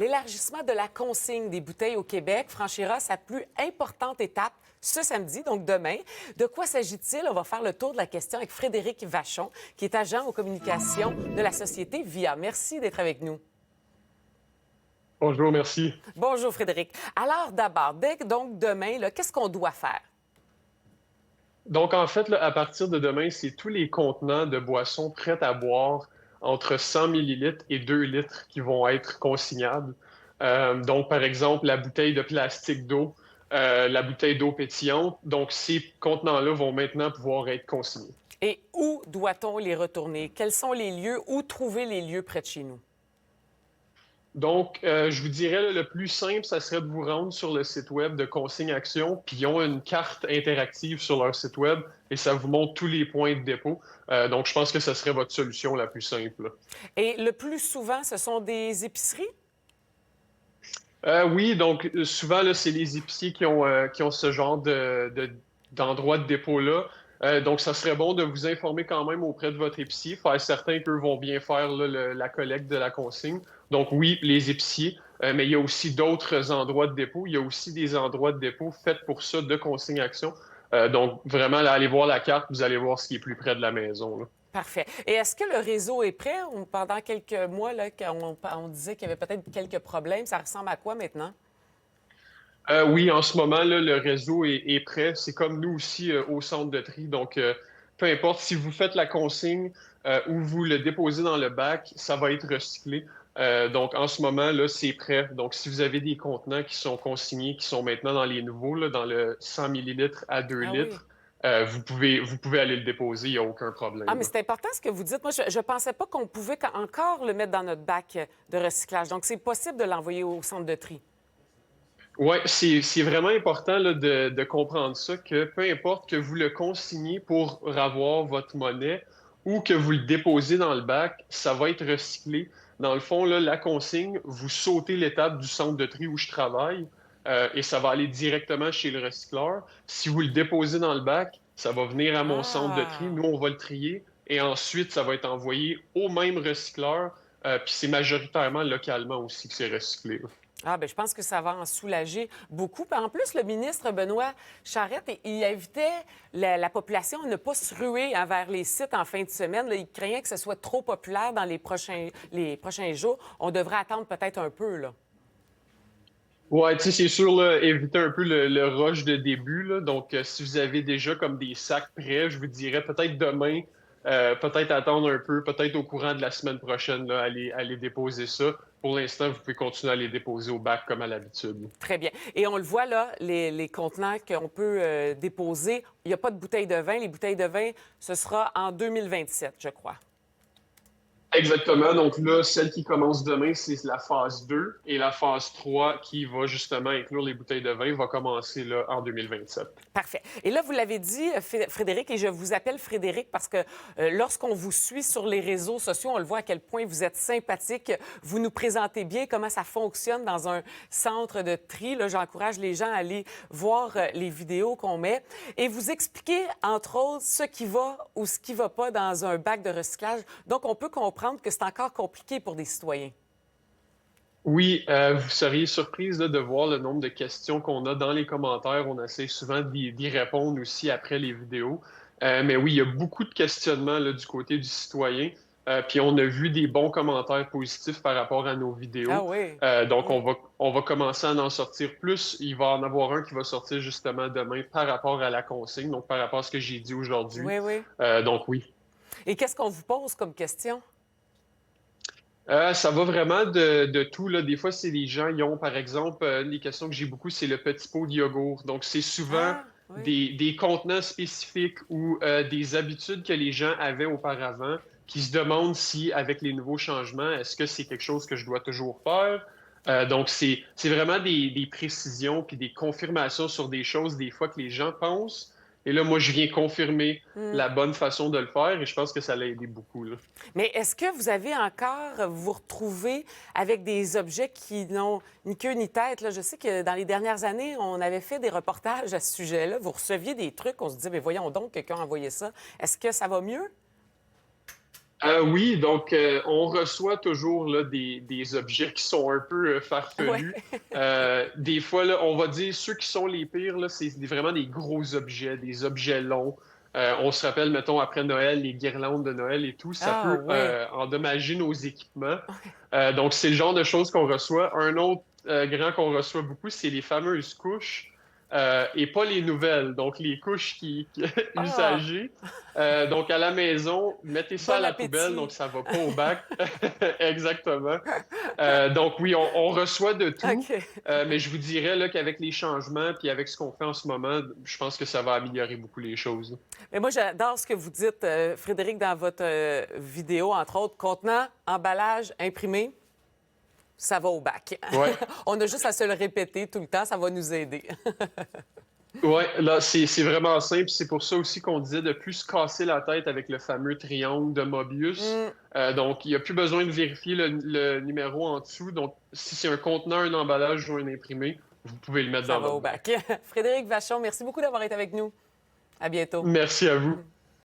L'élargissement de la consigne des bouteilles au Québec franchira sa plus importante étape ce samedi, donc demain. De quoi s'agit-il? On va faire le tour de la question avec Frédéric Vachon, qui est agent aux communications de la société VIA. Merci d'être avec nous. Bonjour, merci. Bonjour, Frédéric. Alors, d'abord, donc demain, qu'est-ce qu'on doit faire? Donc, en fait, là, à partir de demain, c'est tous les contenants de boissons prêtes à boire entre 100 millilitres et 2 litres qui vont être consignables. Donc, par exemple, la bouteille de plastique d'eau, la bouteille d'eau pétillante. Donc, ces contenants-là vont maintenant pouvoir être consignés. Et où doit-on les retourner? Quels sont les lieux? Où trouver les lieux près de chez nous? Donc, je vous dirais, là, le plus simple, ça serait de vous rendre sur le site web de Consigne Action, puis ils ont une carte interactive sur leur site web et ça vous montre tous les points de dépôt. Donc, je pense que ce serait votre solution la plus simple, là. Et le plus souvent, ce sont des épiceries? Oui, donc souvent, là, c'est les épiciers qui ont ce genre d'endroit de dépôt-là. Donc, ça serait bon de vous informer quand même auprès de votre épicier, faire certain qu'eux vont bien faire là, la collecte de la consigne. Donc, oui, les épiciers, mais il y a aussi d'autres endroits de dépôt. Il y a aussi des endroits de dépôt faits pour ça, de consigne action. Donc, vraiment, là, allez voir la carte, vous allez voir ce qui est plus près de la maison, là. Parfait. Et est-ce que le réseau est prêt? Pendant quelques mois, là, on disait qu'il y avait peut-être quelques problèmes. Ça ressemble à quoi maintenant? Oui, en ce moment, là, le réseau est prêt. C'est comme nous aussi au centre de tri. Donc, peu importe si vous faites la consigne ou vous le déposez dans le bac, ça va être recyclé. Donc, en ce moment, là, c'est prêt. Donc, si vous avez des contenants qui sont consignés, qui sont maintenant dans les nouveaux, là, dans le 100 millilitres à 2 Ah oui. litres, vous pouvez aller le déposer. Il n'y a aucun Ah, problème, mais là. c'est important ce que vous dites. Moi, je ne pensais pas qu'on pouvait encore le mettre dans notre bac de recyclage. Donc, c'est possible de l'envoyer au centre de tri. Oui, c'est vraiment important là, de comprendre ça, que peu importe que vous le consigniez pour avoir votre monnaie ou que vous le déposez dans le bac, ça va être recyclé. Dans le fond, là, la consigne, vous sautez l'étape du centre de tri où je travaille et ça va aller directement chez le recycleur. Si vous le déposez dans le bac, ça va venir à mon centre de tri. Ah! Nous, on va le trier et ensuite, ça va être envoyé au même recycleur. Puis c'est majoritairement localement aussi que c'est recyclé, là. Ah, bien, je pense que ça va en soulager beaucoup. Puis en plus, le ministre Benoît Charette, il invitait la population à ne pas se ruer vers les sites en fin de semaine. Là, il craignait que ce soit trop populaire dans les prochains jours. On devrait attendre peut-être un peu, là. Ouais, tu sais, c'est sûr, là, éviter un peu le rush de début, là. Donc, si vous avez déjà comme des sacs prêts, je vous dirais peut-être demain, peut-être attendre un peu, peut-être au courant de la semaine prochaine, là, aller déposer ça. Pour l'instant, vous pouvez continuer à les déposer au bac comme à l'habitude. Très bien. Et on le voit, là, les contenants qu'on peut déposer. Il n'y a pas de bouteilles de vin. Les bouteilles de vin, ce sera en 2027, je crois. Exactement. Donc là, celle qui commence demain, c'est la phase 2 et la phase 3 qui va justement inclure les bouteilles de vin va commencer là en 2027. Parfait. Et là, vous l'avez dit, Frédéric, et je vous appelle Frédéric parce que lorsqu'on vous suit sur les réseaux sociaux, on le voit à quel point vous êtes sympathique. Vous nous présentez bien comment ça fonctionne dans un centre de tri. Là, j'encourage les gens à aller voir les vidéos qu'on met. Et vous expliquez, entre autres, ce qui va ou ce qui ne va pas dans un bac de recyclage. Donc, on peut comprendre que c'est encore compliqué pour des citoyens. Oui, vous seriez surprise là, de voir le nombre de questions qu'on a dans les commentaires. On essaie souvent d'y répondre aussi après les vidéos. Mais oui, il y a beaucoup de questionnements là, du côté du citoyen. Puis on a vu des bons commentaires positifs par rapport à nos Ah vidéos. oui. Donc Mm. on va commencer à en sortir plus. Il va en avoir un qui va sortir justement demain par rapport à la consigne, donc par rapport à ce que j'ai dit aujourd'hui. Oui, oui. Donc oui. Et qu'est-ce qu'on vous pose comme question? Ça va vraiment de tout, là. Des fois, c'est les gens, ils ont, par exemple, les questions que j'ai beaucoup, c'est le petit pot de yogourt. Donc, c'est souvent Ah, oui. des contenants spécifiques ou des habitudes que les gens avaient auparavant qui se demandent si, avec les nouveaux changements, est-ce que c'est quelque chose que je dois toujours faire? Donc, c'est vraiment des précisions puis des confirmations sur des choses, des fois, que les gens pensent. Et là, moi, je viens confirmer Mm. la bonne façon de le faire et je pense que ça l'a aidé beaucoup, là. Mais est-ce que vous avez encore, vous retrouvez avec des objets qui n'ont ni queue ni tête? Là, je sais que dans les dernières années, on avait fait des reportages à ce sujet-là. Vous receviez des trucs, on se disait, mais voyons donc, quelqu'un a envoyé ça. Est-ce que ça va mieux? Oui, donc on reçoit toujours là, des objets qui sont un peu Ouais. farfelus. Des fois, là, on va dire ceux qui sont les pires, là, c'est vraiment des gros objets, des objets longs. On se rappelle, mettons, après Noël, les guirlandes de Noël et tout, ça Ah peut ouais. endommager nos équipements. Donc, c'est le genre de choses qu'on reçoit. Un autre grand qu'on reçoit beaucoup, c'est les fameuses couches. Et pas les nouvelles, donc les couches Ah, usagées. Donc, à la maison, mettez ça à bon la poubelle, donc appétit. ça va pas au bac. Exactement. Donc, oui, on reçoit de tout, OK. mais je vous dirais là, qu'avec les changements puis avec ce qu'on fait en ce moment, je pense que ça va améliorer beaucoup les choses. Mais moi, j'adore ce que vous dites, Frédéric, dans votre vidéo, entre autres, contenant, emballage, imprimé, ça va au bac. Ouais. On a juste à se le répéter tout le temps, ça va nous aider. Ouais, là, c'est vraiment simple. C'est pour ça aussi qu'on disait de plus se casser la tête avec le fameux triangle de Mobius. Mm, Donc, il n'y a plus besoin de vérifier le numéro en dessous. Donc, si c'est un contenant, un emballage ou un imprimé, vous pouvez le mettre ça dans va votre au bac. bac. Frédéric Vachon, merci beaucoup d'avoir été avec nous. À bientôt. Merci à vous.